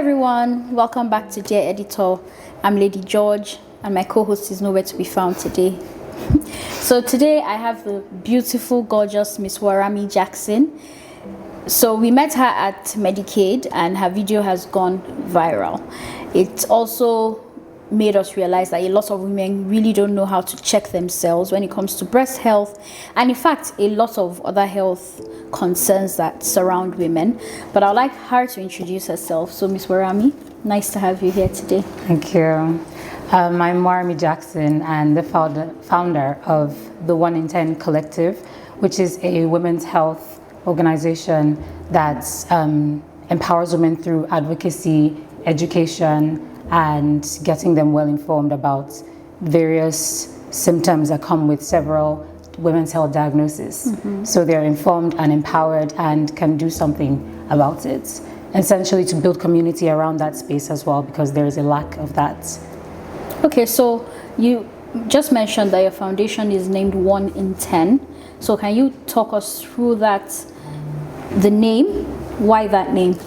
everyone, welcome back to Dear Editor. I'm Lady George and my co-host is nowhere to be found today. So today I have the beautiful, gorgeous Miss Warami Jackson. So we met her at Medicaid and her video has gone viral. It also made us realize that a lot of women really don't know how to check themselves when it comes to breast health, and in fact a lot of other health concerns that surround women. But I'd like her to introduce herself. So Miss Warami, nice to have you here today. Thank you. I'm Warami Jackson and the founder of the 1 in 10 Collective, which is a women's health organization that empowers women through advocacy, education, and getting them well informed about various symptoms that come with several women's health diagnoses. So they're informed and empowered and can do something about it. Essentially to build community around that space as well, because there is a lack of that. Okay, so you just mentioned that your foundation is named 1 in 10. So can you talk us through that, the name, why that name?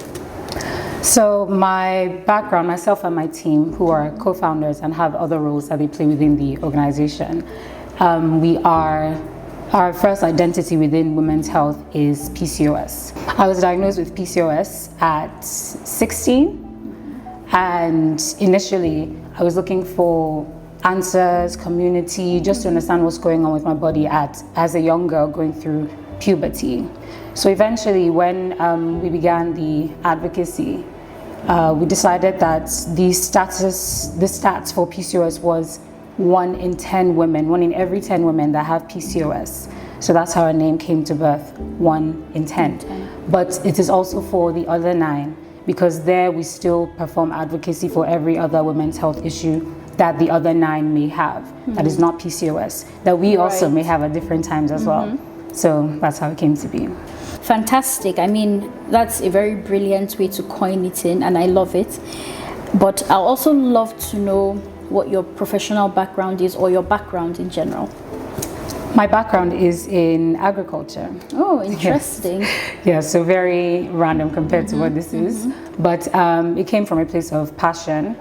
So my background, myself and my team, who are co-founders and have other roles that they play within the organization, our first identity within women's health is PCOS. I was diagnosed with PCOS at 16, and initially I was looking for answers, community, just to understand what's going on with my body as a young girl going through puberty. So eventually when we began the advocacy, we decided that the stats for PCOS was 1 in 10 women, 1 in every 10 women that have PCOS. So that's how our name came to birth, 1 in 10. But it is also for the other 9, because there we still perform advocacy for every other women's health issue that the other 9 may have, that is not PCOS, that we also may have at different times as well. So that's how it came to be. Fantastic. I mean, that's a very brilliant way to coin it in, and I love it. But I also love to know what your professional background is, or your background in general. My background is in agriculture. Oh, interesting. Yeah, so very random compared to what this is. But it came from a place of passion,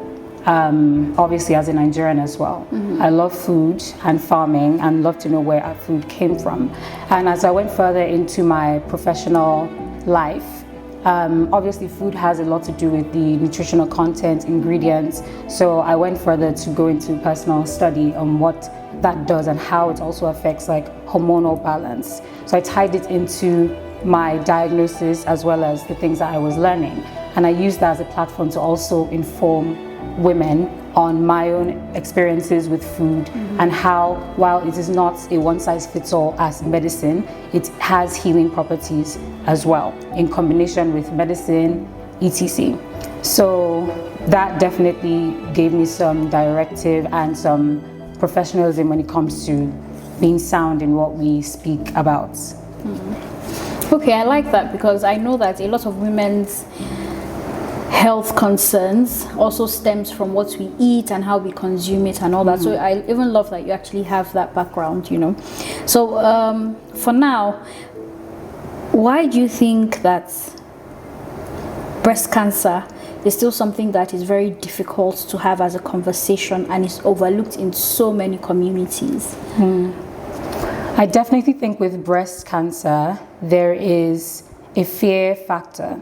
obviously as a Nigerian as well. I love food and farming and love to know where our food came from. And as I went further into my professional life, obviously food has a lot to do with the nutritional content, ingredients. So I went further to go into personal study on what that does and how it also affects like hormonal balance. So I tied it into my diagnosis as well as the things that I was learning. And I used that as a platform to also inform women on my own experiences with food and how, while it is not a one-size-fits-all as medicine, it has healing properties as well in combination with medicine, etc. So that definitely gave me some directive and some professionalism when it comes to being sound in what we speak about. Okay, I like that, because I know that a lot of women's health concerns also stems from what we eat and how we consume it and all that. So I even love that you actually have that background, you know. So for now, why do you think that breast cancer is still something that is very difficult to have as a conversation and is overlooked in so many communities? I definitely think with breast cancer there is a fear factor.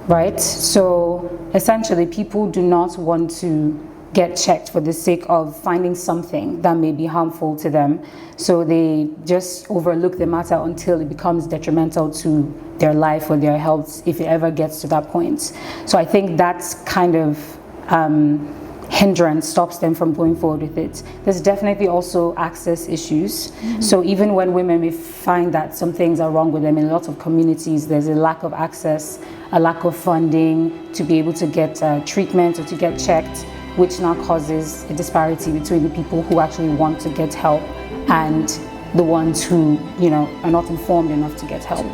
Right? So essentially people do not want to get checked for the sake of finding something that may be harmful to them. So they just overlook the matter until it becomes detrimental to their life or their health, if it ever gets to that point. So I think that's kind of hindrance stops them from going forward with it. There's definitely also access issues. So even when women may find that some things are wrong with them, in a lot of communities there's a lack of access, a lack of funding to be able to get treatment or to get checked, which now causes a disparity between the people who actually want to get help and the ones who, you know, are not informed enough to get help.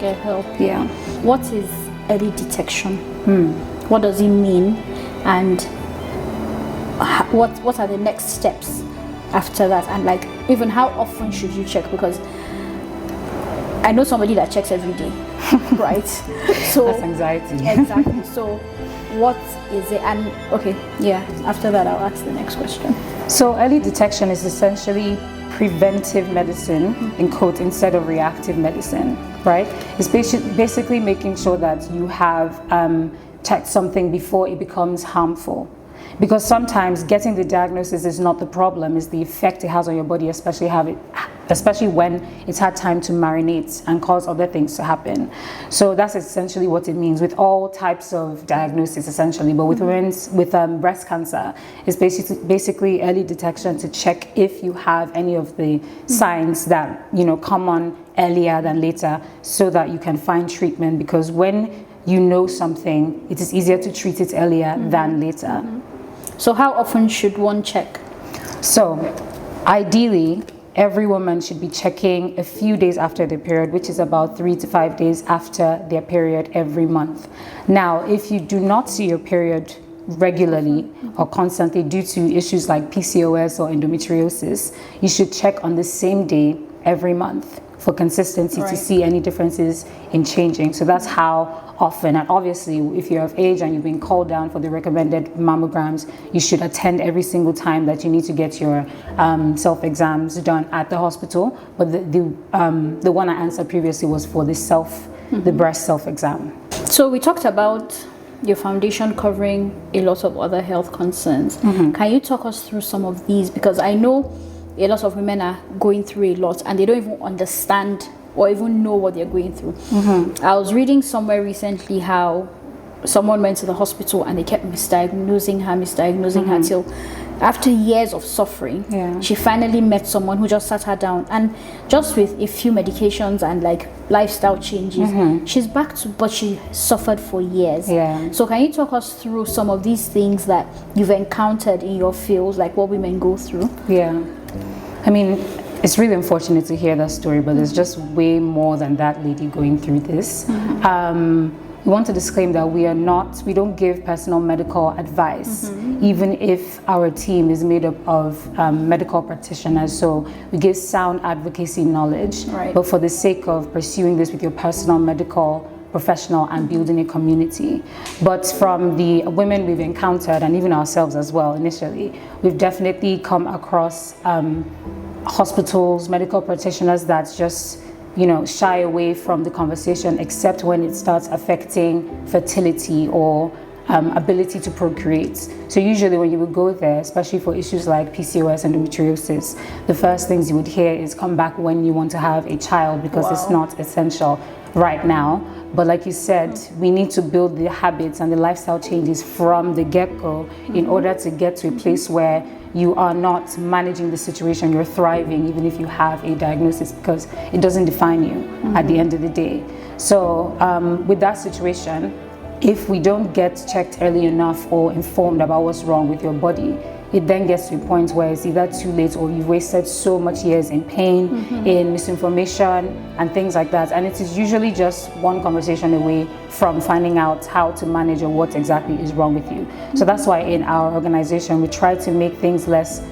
Yeah. What is early detection? What does it mean? And what are the next steps after that? And like, even how often should you check? Because I know somebody that checks every day, right? So that's anxiety. Exactly. So what is it? And okay, yeah, after that I'll ask the next question. So early detection is essentially preventive medicine, in quote, instead of reactive medicine, right? It's basically making sure that you have checked something before it becomes harmful. Because sometimes getting the diagnosis is not the problem, it's the effect it has on your body, especially when it's had time to marinate and cause other things to happen. So that's essentially what it means with all types of diagnosis, essentially. But with breast cancer, it's basically early detection to check if you have any of the signs that come on earlier than later, so that you can find treatment. Because when you know something, it is easier to treat it earlier than later. So how often should one check? So ideally, every woman should be checking a few days after their period, which is about 3 to 5 days after their period every month. Now, if you do not see your period regularly or constantly due to issues like PCOS or endometriosis, you should check on the same day every month for consistency, to see any differences in changing. So that's how often. And obviously, if you're of age and you've been called down for the recommended mammograms, you should attend every single time that you need to get your self-exams done at the hospital. But the one I answered previously was for the breast self-exam. So we talked about your foundation covering a lot of other health concerns. Can you talk us through some of these? Because I know a lot of women are going through a lot and they don't even understand or even know what they're going through. I was reading somewhere recently how someone went to the hospital and they kept misdiagnosing her till after years of suffering, she finally met someone who just sat her down, and just with a few medications and like lifestyle changes, she's back to, but she suffered for years. So can you talk us through some of these things that you've encountered in your field, like what women go through? I mean, it's really unfortunate to hear that story, but there's just way more than that lady going through this. We want to disclaim that we don't give personal medical advice, even if our team is made up of medical practitioners. So we give sound advocacy knowledge, but for the sake of pursuing this with your personal medical professional and building a community. But from the women we've encountered, and even ourselves as well initially, we've definitely come across hospitals, medical practitioners that just shy away from the conversation, except when it starts affecting fertility or ability to procreate. So usually when you would go there, especially for issues like PCOS and endometriosis, the first things you would hear is come back when you want to have a child, because it's not essential right now. But like you said, we need to build the habits and the lifestyle changes from the get-go in order to get to a place where you are not managing the situation, you're thriving even if you have a diagnosis, because it doesn't define you at the end of the day. So with that situation, if we don't get checked early enough or informed about what's wrong with your body, it then gets to a point where it's either too late or you've wasted so much years in pain, in misinformation and things like that. And it is usually just one conversation away from finding out how to manage or what exactly is wrong with you. So that's why in our organization, we try to make things less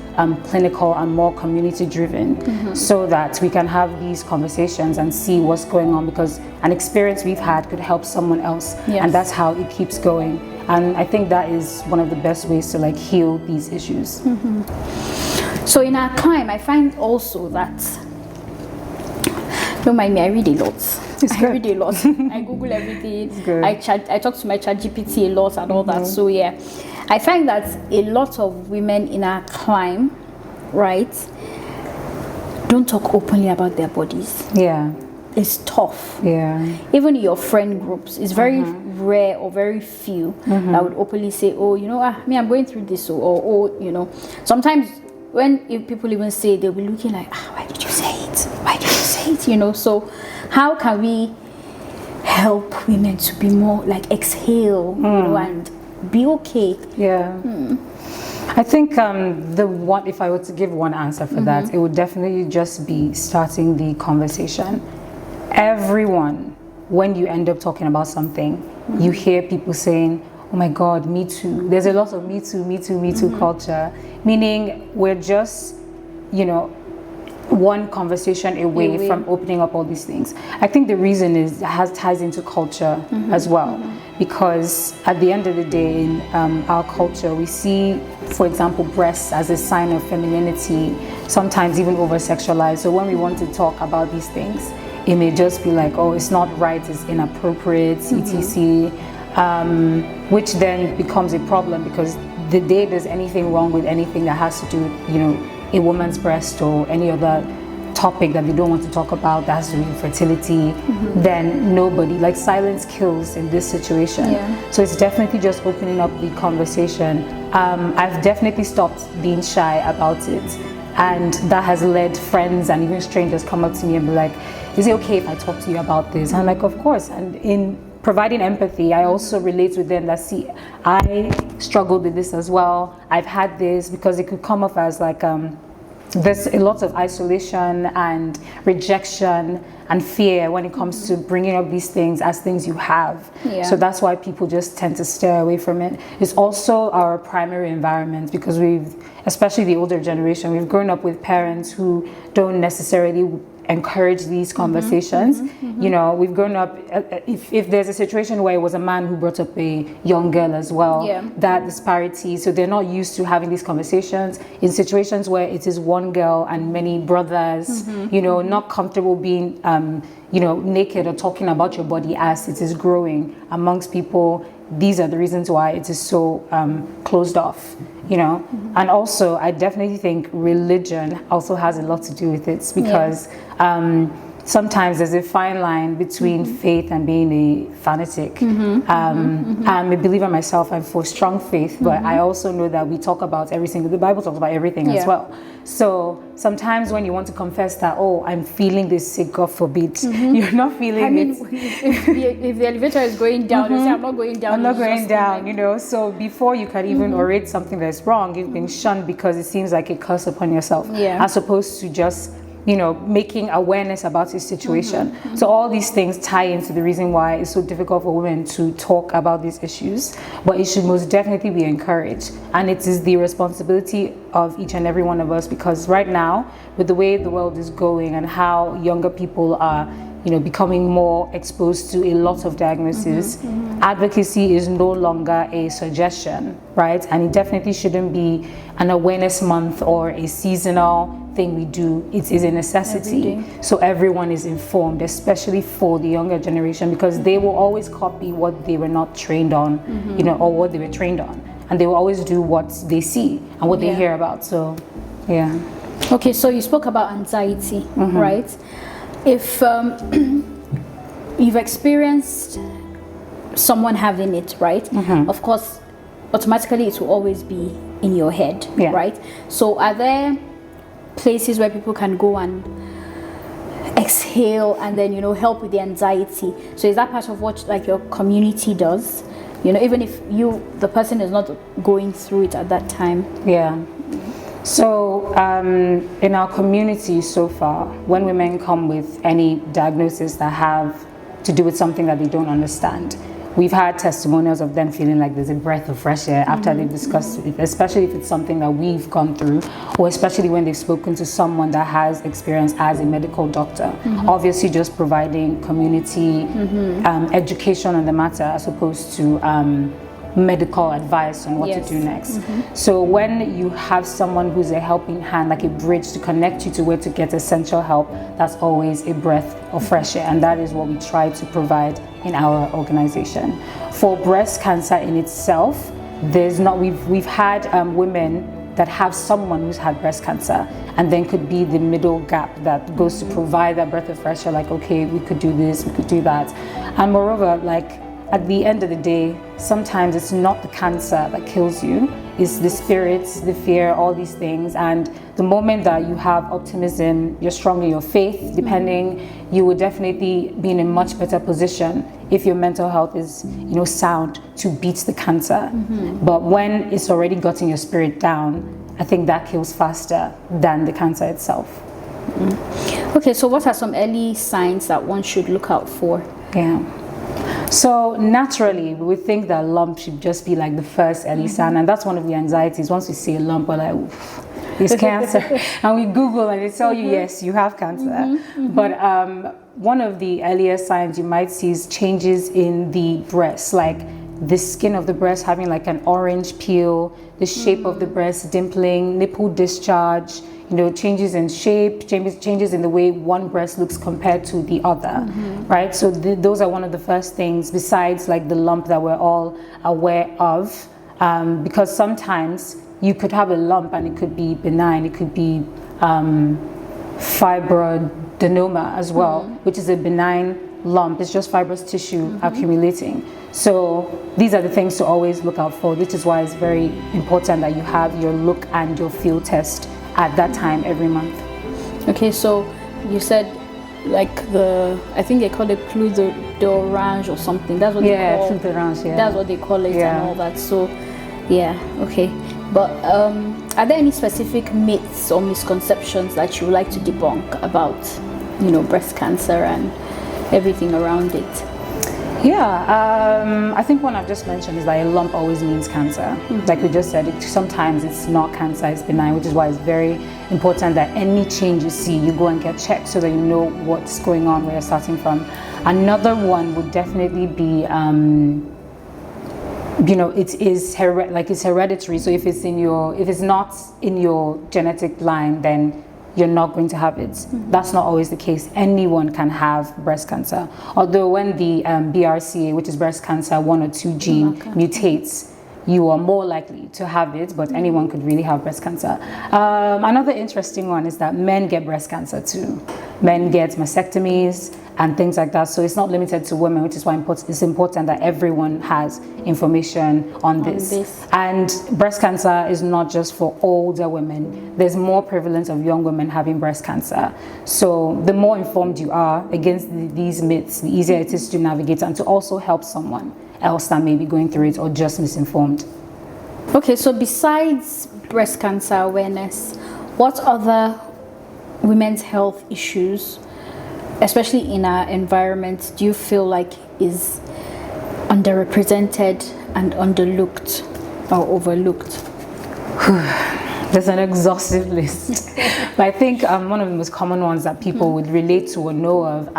clinical and more community driven, so that we can have these conversations and see what's going on, because an experience we've had could help someone else. And that's how it keeps going. And I think that is one of the best ways to like heal these issues. So in our time, I find also that, don't mind me, I read a lot. I read a lot. I Google everything. I talk to my ChatGPT a lot and all that. So yeah, I find that a lot of women in our climb, don't talk openly about their bodies. It's tough. Even in your friend groups, it's very rare or very few that would openly say, oh, me, I'm going through this, or sometimes when people even say, they'll be looking like, why did you say it? Why did you say it? So how can we help women to be more like exhale, and be okay? I think if I were to give one answer for that, it would definitely just be starting the conversation. Everyone, when you end up talking about something, you hear people saying, oh my God, me too. There's a lot of me too culture, meaning we're just, one conversation away from opening up all these things. I think the reason ties into culture as well, because at the end of the day, in our culture, we see, for example, breasts as a sign of femininity, sometimes even over-sexualized. So when we want to talk about these things, it may just be like, oh, it's not right, it's inappropriate, etc., which then becomes a problem, because the day there's anything wrong with anything that has to do with, you know, a woman's breast or any other topic that they don't want to talk about that has to do with fertility, then nobody, like, silence kills in this situation. So it's definitely just opening up the conversation. I've definitely stopped being shy about it, and that has led friends and even strangers come up to me and be like, is it okay if I talk to you about this? And I'm like, of course. And in providing empathy, I also relate with them that, see, I struggled with this as well. I've had this, because it could come off as like, there's a lot of isolation and rejection and fear when it comes to bringing up these things as things you have. So that's why people just tend to stay away from it. It's also our primary environment, because we've, especially the older generation, we've grown up with parents who don't necessarily encourage these conversations. You know, we've grown up, if there's a situation where it was a man who brought up a young girl as well, that disparity, so they're not used to having these conversations. In situations where it is one girl and many brothers, you know, not comfortable being you know, naked or talking about your body as it is growing amongst people, these are the reasons why it is so closed off, you know. And also, I definitely think religion also has a lot to do with it, because sometimes there's a fine line between faith and being a fanatic. I'm a believer myself, I'm for strong faith, but I also know that we talk about the Bible talks about everything as well. So sometimes when you want to confess that, oh, I'm feeling this sick, God forbid, you're not feeling it. If the elevator is going down, you say, I'm not going down. I'm not going down, you know. So before you can even orate something that's wrong, you've been shunned because it seems like a curse upon yourself, as opposed to just, you know, making awareness about his situation. So all these things tie into the reason why it's so difficult for women to talk about these issues, but it should most definitely be encouraged. And it is the responsibility of each and every one of us, because right now, with the way the world is going and how younger people are, you know, becoming more exposed to a lot of diagnoses, advocacy is no longer a suggestion, right? And it definitely shouldn't be an awareness month or a seasonal thing we do. It is a necessity. So everyone is informed, especially for the younger generation, because they will always copy what they were not trained on, you know, or what they were trained on. And they will always do what they see and what they hear about. So, yeah. Okay, so you spoke about anxiety, right? If you've experienced someone having it, right? Of course, automatically it will always be in your head, right? So are there places where people can go and exhale and then, you know, help with the anxiety? So is that part of what, like, your community does? You know, even if the person is not going through it at that time? So in our community so far, when women come with any diagnosis that have to do with something that they don't understand, we've had testimonials of them feeling like there's a breath of fresh air after they've discussed it, especially if it's something that we've gone through, or especially when they've spoken to someone that has experience as a medical doctor. Obviously just providing community education on the matter, as opposed to medical advice on what to do next. So when you have someone who's a helping hand, like a bridge to connect you to where to get essential help, that's always a breath of fresh air, and that is what we try to provide in our organization. For breast cancer in itself, we've had women that have someone who's had breast cancer, and then could be the middle gap that goes to provide that breath of fresh air, like, okay, we could do this, we could do that. And moreover, like, at the end of the day, sometimes it's not the cancer that kills you, it's the spirits, the fear, all these things. And the moment that you have optimism, you're strong in your faith, depending, you will definitely be in a much better position if your mental health is, you know, sound, to beat the cancer. But when it's already gotten your spirit down, I think that kills faster than the cancer itself. Okay, so what are some early signs that one should look out for? So naturally, we would think that lump should just be like the first early sign, and that's one of the anxieties. Once we see a lump, we're like, oof, it's cancer, and we Google and they tell you, yes, you have cancer. But one of the earliest signs you might see is changes in the breast, like the skin of the breast having like an orange peel, the shape of the breast dimpling, nipple discharge, you know, changes in shape, changes in the way one breast looks compared to the other, right? So those are one of the first things besides like the lump that we're all aware of, because sometimes you could have a lump and it could be benign, it could be fibroadenoma as well, which is a benign lump. It's just fibrous tissue accumulating. So these are the things to always look out for, which is why it's very important that you have your look and your feel test at that time every month. Okay, so you said like I think they call it fleur d'orange or something. That's what they call fleur d'orange, That's what they call it and all that. So yeah, okay. But are there any specific myths or misconceptions that you would like to debunk about, you know, breast cancer and everything around it? Yeah, I think one I've just mentioned is that a lump always means cancer. Like we just said, sometimes it's not cancer, it's benign, which is why it's very important that any change you see, you go and get checked so that you know what's going on, where you're starting from. Another one would definitely be, you know, it's hereditary. So if it's not in your genetic line, then you're not going to have it. That's not always the case. Anyone can have breast cancer. Although when the BRCA, which is breast cancer 1 or 2 gene, mutates, you are more likely to have it, but anyone could really have breast cancer. Another interesting one is that men get breast cancer too. Men get mastectomies and things like that. So it's not limited to women, which is why it's important that everyone has information on this. And breast cancer is not just for older women. There's more prevalence of young women having breast cancer. So the more informed you are against these myths, the easier it is to navigate and to also help someone else that may be going through it or just misinformed. Okay, so besides breast cancer awareness, what other women's health issues, especially in our environment, do you feel like is underrepresented and underlooked or overlooked? There's an exhaustive list. But I think one of the most common ones that people would relate to or know of,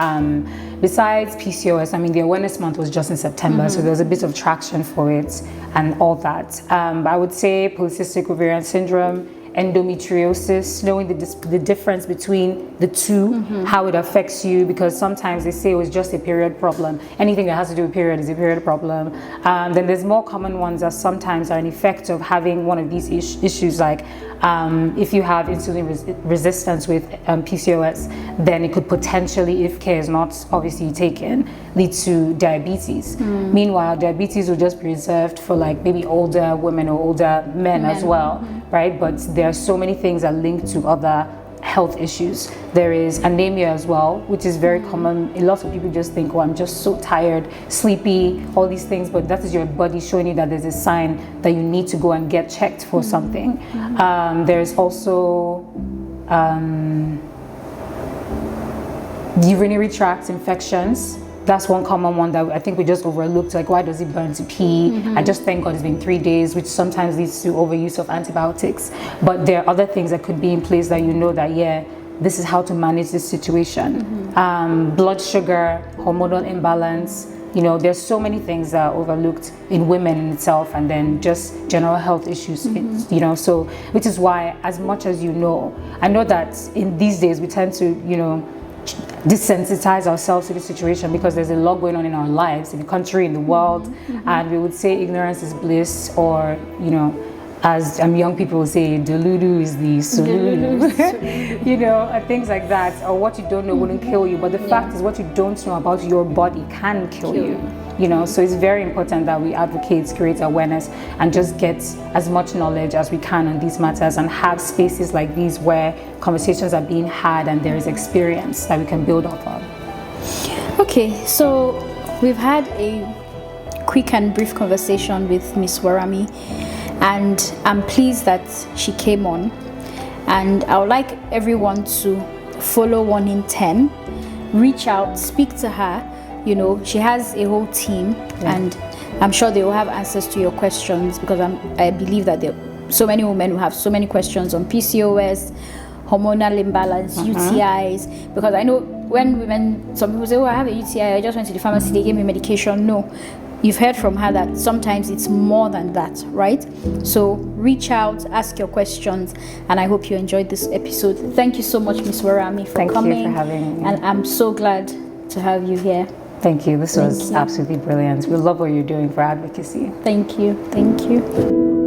besides PCOS, I mean, the awareness month was just in September, so there was a bit of traction for it and all that. But I would say polycystic ovarian syndrome, endometriosis, knowing the difference between the two, how it affects you, because sometimes they say it was just a period problem. Anything that has to do with period is a period problem. Then there's more common ones that sometimes are an effect of having one of these issues, like if you have insulin resistance with PCOS, then it could potentially, if care is not obviously taken, lead to diabetes. Meanwhile, diabetes will just be reserved for like maybe older women or older men as well, right? But there are so many things that link to other health issues. There is anemia as well, which is very common. A lot of people just think, oh, I'm just so tired, sleepy, all these things, but that is your body showing you that there's a sign that you need to go and get checked for something. There's also urinary tract infections. That's one common one that I think we just overlooked, like why does it burn to pee? I just thank God it's been 3 days, which sometimes leads to overuse of antibiotics. But there are other things that could be in place that you know that, yeah, this is how to manage this situation. Blood sugar, hormonal imbalance, you know, there's so many things that are overlooked in women in itself, and then just general health issues, you know, so which is why, as much as you know, I know that in these days we tend to, you know, desensitize ourselves to the situation because there's a lot going on in our lives, in the country, in the world, and we would say ignorance is bliss, or, you know, as young people will say, delulu is the solulu, you know, and things like that, or what you don't know wouldn't kill you, but the fact is what you don't know about your body can kill you, you know, so it's very important that we advocate, create awareness, and just get as much knowledge as we can on these matters, and have spaces like these where conversations are being had and there is experience that we can build off of. Okay, so we've had a quick and brief conversation with Miss Warami, and I'm pleased that she came on, and I would like everyone to follow 1 in 10, reach out, speak to her, you know, she has a whole team, and I'm sure they will have answers to your questions, because I believe that there are so many women who have so many questions on PCOS, hormonal imbalance, UTIs. Because I know when women, some people say, oh, I have a UTI, I just went to the pharmacy, they gave me medication. No, you've heard from her that sometimes it's more than that, right? So reach out, ask your questions, and I hope you enjoyed this episode. Thank you so much, Miss Warami, for coming. Thank you for having me. And I'm so glad to have you here. Thank you. This was absolutely brilliant. We love what you're doing for advocacy. Thank you. Thank you.